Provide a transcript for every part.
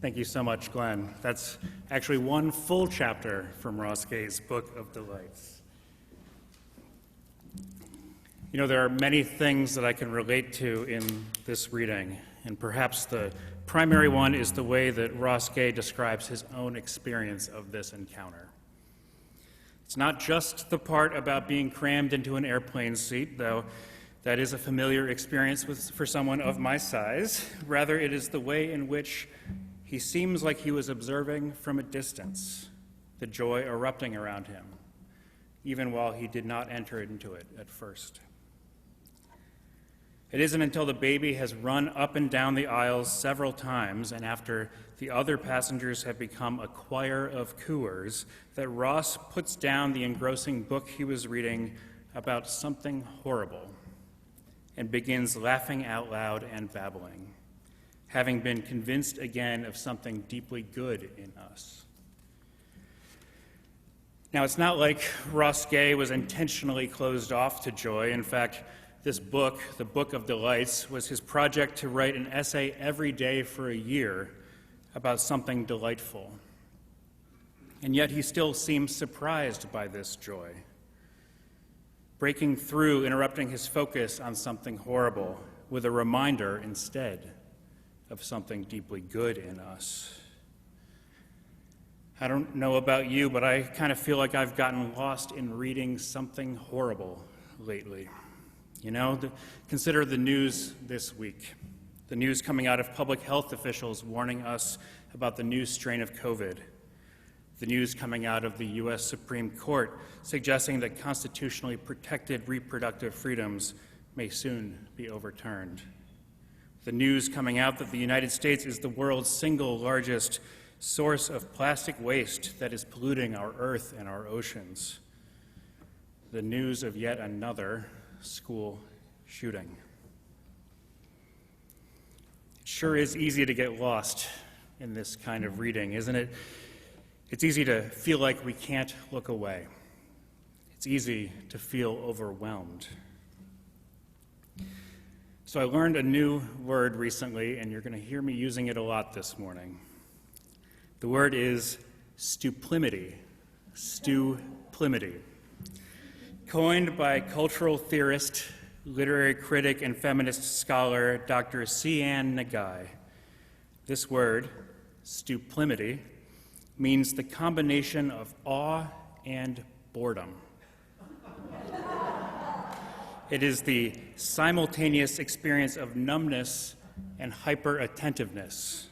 Thank you so much, Glenn. That's actually one full chapter from Ross Gay's Book of Delights. You know, there are many things that I can relate to in this reading, and perhaps the primary one is the way that Ross Gay describes his own experience of this encounter. It's not just the part about being crammed into an airplane seat, though that is a familiar experience for someone of my size. Rather, it is the way in which he seems like he was observing from a distance the joy erupting around him, even while he did not enter into it at first. It isn't until the baby has run up and down the aisles several times and after the other passengers have become a choir of cooers that Ross puts down the engrossing book he was reading about something horrible and begins laughing out loud and babbling, having been convinced again of something deeply good in us. Now, it's not like Ross Gay was intentionally closed off to joy. In fact, this book, the Book of Delights, was his project to write an essay every day for a year about something delightful. And yet he still seems surprised by this joy, breaking through, interrupting his focus on something horrible with a reminder instead of something deeply good in us. I don't know about you, but I kind of feel like I've gotten lost in reading something horrible lately. You know, consider the news this week. The news coming out of public health officials warning us about the new strain of COVID. The news coming out of the U.S. Supreme Court suggesting that constitutionally protected reproductive freedoms may soon be overturned. The news coming out that the United States is the world's single largest source of plastic waste that is polluting our earth and our oceans. The news of yet another school shooting. It sure is easy to get lost in this kind of reading, isn't it? It's easy to feel like we can't look away. It's easy to feel overwhelmed. So I learned a new word recently, and you're going to hear me using it a lot this morning. The word is stuplimity. Stuplimity. Coined by cultural theorist, literary critic, and feminist scholar Dr. C.Ann Nagai, this word, stuplimity, means the combination of awe and boredom. It is the simultaneous experience of numbness and hyper-attentiveness,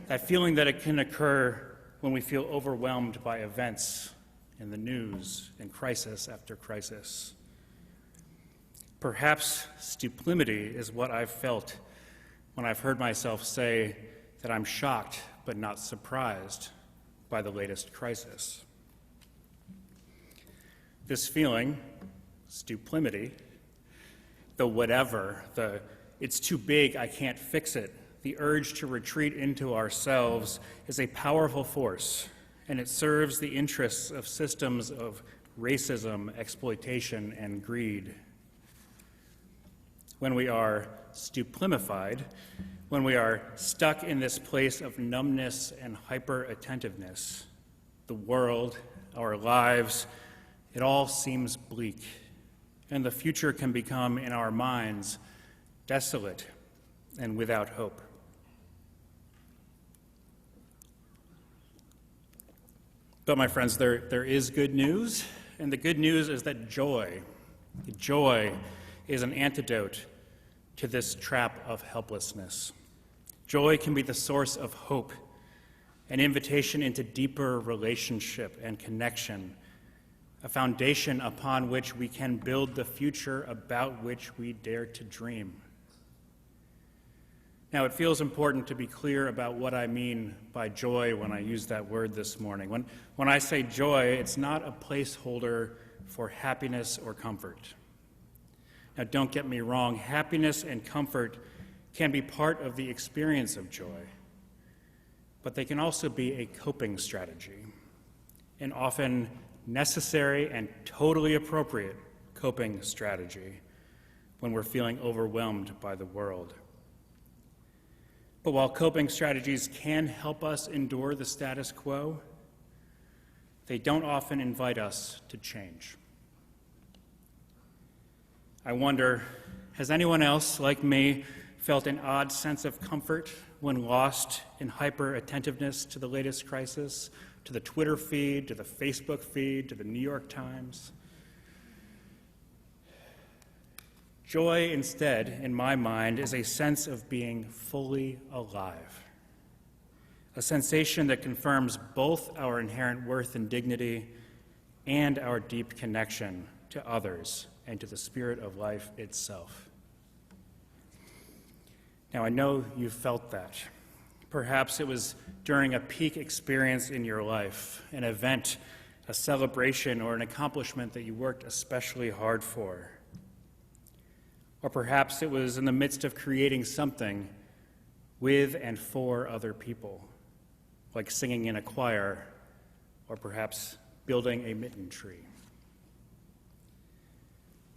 that feeling that it can occur when we feel overwhelmed by events in the news and crisis after crisis. Perhaps stuplimity is what I've felt when I've heard myself say that I'm shocked but not surprised by the latest crisis. This feeling, stuplimity, the whatever, the it's too big, I can't fix it, the urge to retreat into ourselves is a powerful force, and it serves the interests of systems of racism, exploitation, and greed. When we are stuplimified, when we are stuck in this place of numbness and hyper-attentiveness, the world, our lives, it all seems bleak, and the future can become, in our minds, desolate and without hope. But my friends, there is good news, and the good news is that joy is an antidote to this trap of helplessness. Joy can be the source of hope, an invitation into deeper relationship and connection, a foundation upon which we can build the future about which we dare to dream. Now, it feels important to be clear about what I mean by joy when I use that word this morning. When I say joy, it's not a placeholder for happiness or comfort. Now, don't get me wrong, happiness and comfort can be part of the experience of joy, but they can also be a coping strategy, an often necessary and totally appropriate coping strategy when we're feeling overwhelmed by the world. But while coping strategies can help us endure the status quo, they don't often invite us to change. I wonder, has anyone else, like me, felt an odd sense of comfort when lost in hyper-attentiveness to the latest crisis, to the Twitter feed, to the Facebook feed, to the New York Times? Joy, instead, in my mind, is a sense of being fully alive, a sensation that confirms both our inherent worth and dignity and our deep connection to others and to the spirit of life itself. Now, I know you've felt that. Perhaps it was during a peak experience in your life, an event, a celebration, or an accomplishment that you worked especially hard for. Or perhaps it was in the midst of creating something with and for other people, like singing in a choir, or perhaps building a mitten tree.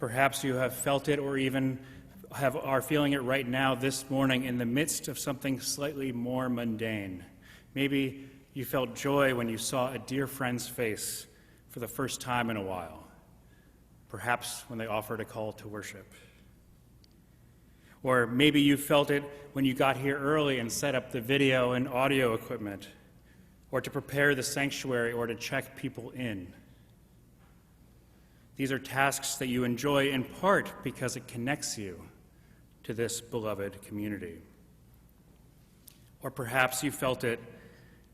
Perhaps you have felt it or even are feeling it right now this morning in the midst of something slightly more mundane. Maybe you felt joy when you saw a dear friend's face for the first time in a while, perhaps when they offered a call to worship. Or maybe you felt it when you got here early and set up the video and audio equipment, or to prepare the sanctuary, or to check people in. These are tasks that you enjoy in part because it connects you to this beloved community. Or perhaps you felt it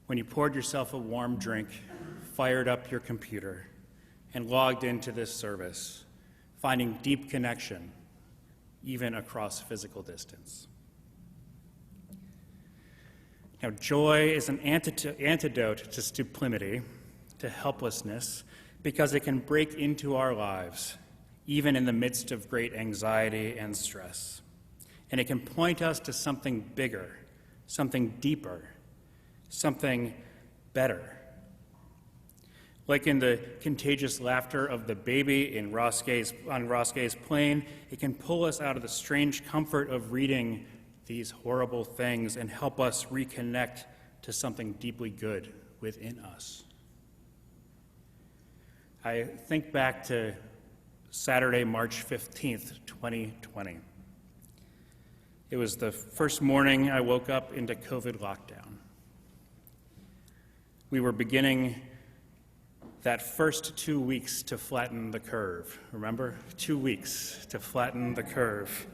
when you poured yourself a warm drink, fired up your computer, and logged into this service, finding deep connection, even across physical distance. Now, joy is an antidote to stupidity, to helplessness, because it can break into our lives, even in the midst of great anxiety and stress. And it can point us to something bigger, something deeper, something better. Like in the contagious laughter of the baby on Ross Gay's plane, it can pull us out of the strange comfort of reading these horrible things and help us reconnect to something deeply good within us. I think back to Saturday, March 15th, 2020. It was the first morning I woke up into COVID lockdown. We were beginning that first 2 weeks to flatten the curve. Remember? 2 weeks to flatten the curve.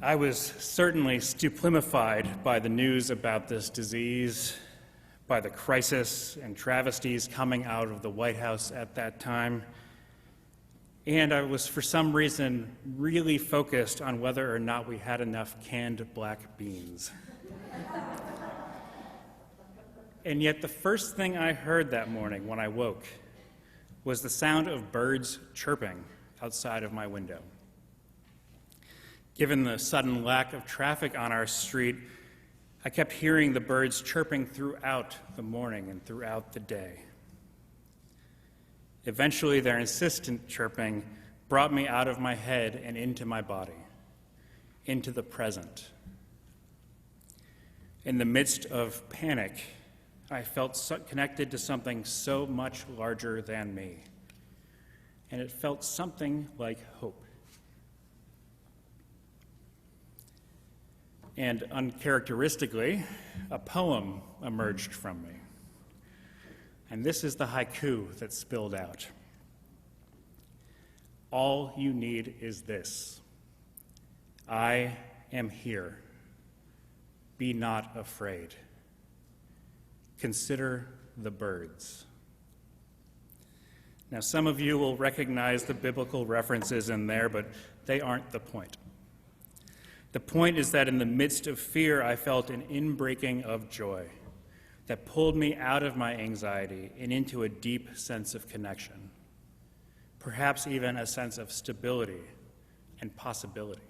I was certainly stupefied by the news about this disease, by the crisis and travesties coming out of the White House at that time. And I was, for some reason, really focused on whether or not we had enough canned black beans. And yet the first thing I heard that morning when I woke was the sound of birds chirping outside of my window. Given the sudden lack of traffic on our street, I kept hearing the birds chirping throughout the morning and throughout the day. Eventually, their insistent chirping brought me out of my head and into my body, into the present. In the midst of panic, I felt connected to something so much larger than me, and it felt something like hope. And uncharacteristically, a poem emerged from me. And this is the haiku that spilled out. All you need is this. I am here. Be not afraid. Consider the birds. Now, some of you will recognize the biblical references in there, but they aren't the point. The point is that in the midst of fear, I felt an inbreaking of joy that pulled me out of my anxiety and into a deep sense of connection, perhaps even a sense of stability and possibility.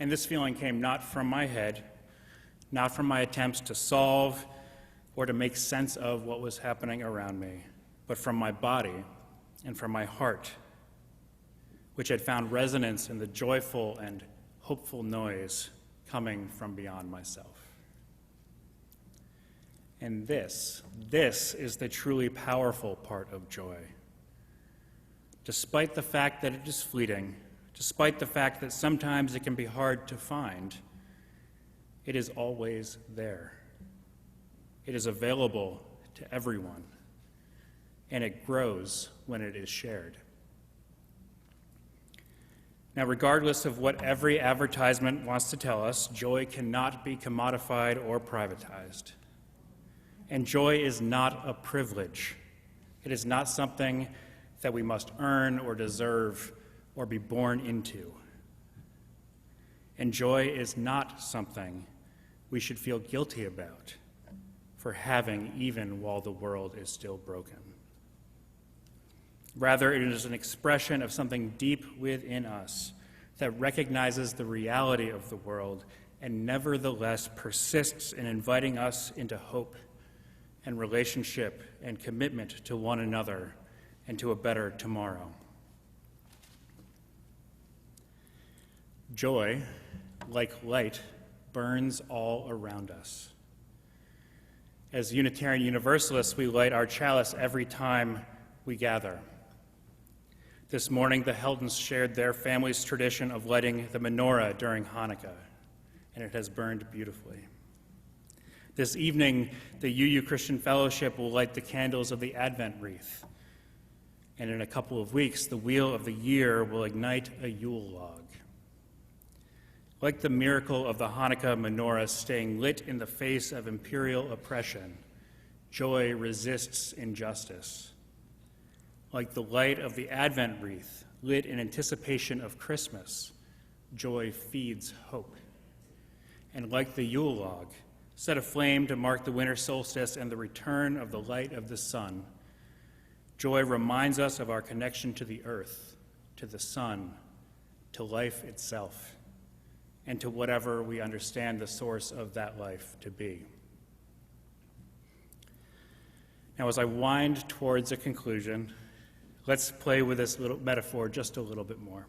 And this feeling came not from my head, not from my attempts to solve or to make sense of what was happening around me, but from my body and from my heart, which had found resonance in the joyful and hopeful noise coming from beyond myself. And this is the truly powerful part of joy. Despite the fact that it is fleeting, despite the fact that sometimes it can be hard to find, it is always there. It is available to everyone, and it grows when it is shared. Now, regardless of what every advertisement wants to tell us, joy cannot be commodified or privatized. And joy is not a privilege. It is not something that we must earn or deserve or be born into. And joy is not something we should feel guilty about for having even while the world is still broken. Rather, it is an expression of something deep within us that recognizes the reality of the world and nevertheless persists in inviting us into hope and relationship and commitment to one another and to a better tomorrow. Joy, like light, burns all around us. As Unitarian Universalists, we light our chalice every time we gather. This morning, the Heldens shared their family's tradition of lighting the menorah during Hanukkah, and it has burned beautifully. This evening, the UU Christian Fellowship will light the candles of the Advent wreath, and in a couple of weeks, the wheel of the year will ignite a Yule log. Like the miracle of the Hanukkah menorah staying lit in the face of imperial oppression, joy resists injustice. Like the light of the Advent wreath, lit in anticipation of Christmas, joy feeds hope. And like the Yule log, set aflame to mark the winter solstice and the return of the light of the sun, joy reminds us of our connection to the earth, to the sun, to life itself, and to whatever we understand the source of that life to be. Now, as I wind towards a conclusion, let's play with this little metaphor just a little bit more.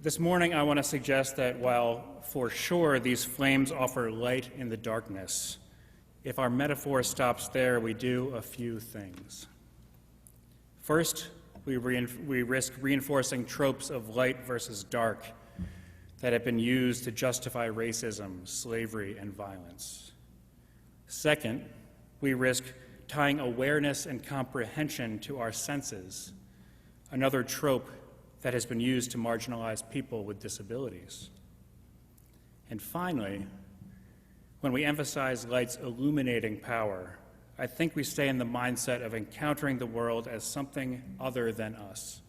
This morning, I want to suggest that while for sure these flames offer light in the darkness, if our metaphor stops there, we do a few things. First, we risk reinforcing tropes of light versus dark that have been used to justify racism, slavery, and violence. Second, we risk tying awareness and comprehension to our senses, another trope that has been used to marginalize people with disabilities. And finally, when we emphasize light's illuminating power, I think we stay in the mindset of encountering the world as something other than us,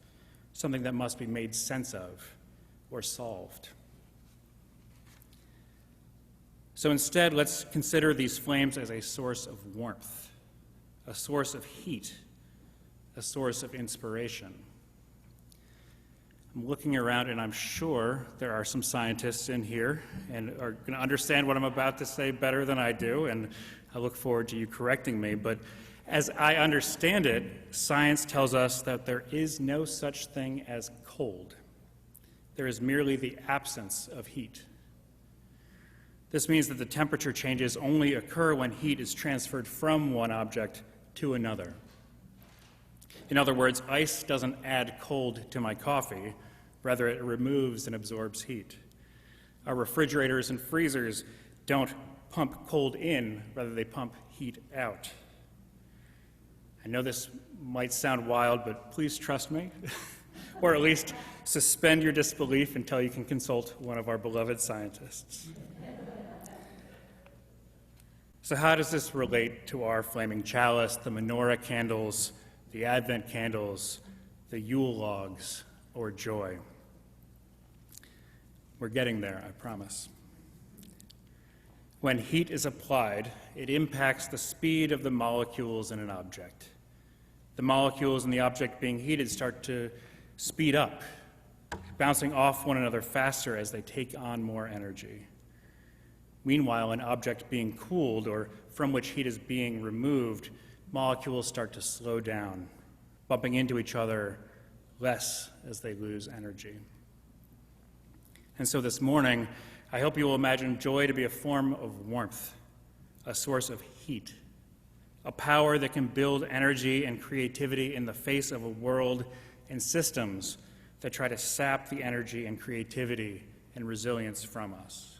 something that must be made sense of or solved. So instead, let's consider these flames as a source of warmth, a source of heat, a source of inspiration. I'm looking around, and I'm sure there are some scientists in here and are going to understand what I'm about to say better than I do, and I look forward to you correcting me. But as I understand it, science tells us that there is no such thing as cold. There is merely the absence of heat. This means that the temperature changes only occur when heat is transferred from one object to another. In other words, ice doesn't add cold to my coffee, rather it removes and absorbs heat. Our refrigerators and freezers don't pump cold in, rather they pump heat out. I know this might sound wild, but please trust me, or at least suspend your disbelief until you can consult one of our beloved scientists. So how does this relate to our flaming chalice, the menorah candles, the Advent candles, the Yule logs, or joy? We're getting there, I promise. When heat is applied, it impacts the speed of the molecules in an object. The molecules in the object being heated start to speed up, bouncing off one another faster as they take on more energy. Meanwhile, an object being cooled, or from which heat is being removed, molecules start to slow down, bumping into each other less as they lose energy. And so this morning, I hope you will imagine joy to be a form of warmth, a source of heat, a power that can build energy and creativity in the face of a world and systems that try to sap the energy and creativity and resilience from us.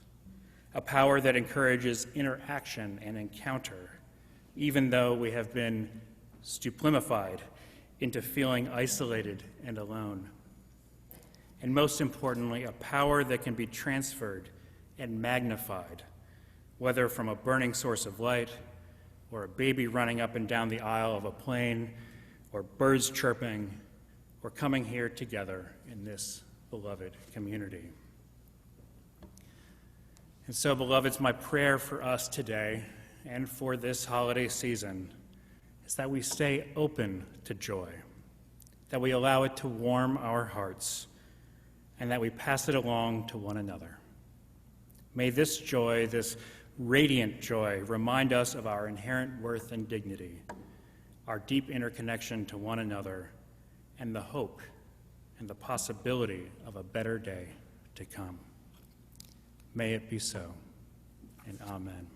A power that encourages interaction and encounter, even though we have been sublimified into feeling isolated and alone. And most importantly, a power that can be transferred and magnified, whether from a burning source of light, or a baby running up and down the aisle of a plane, or birds chirping, or coming here together in this beloved community. And so, beloveds, my prayer for us today and for this holiday season is that we stay open to joy, that we allow it to warm our hearts, and that we pass it along to one another. May this joy, this radiant joy, remind us of our inherent worth and dignity, our deep interconnection to one another, and the hope and the possibility of a better day to come. May it be so, and amen.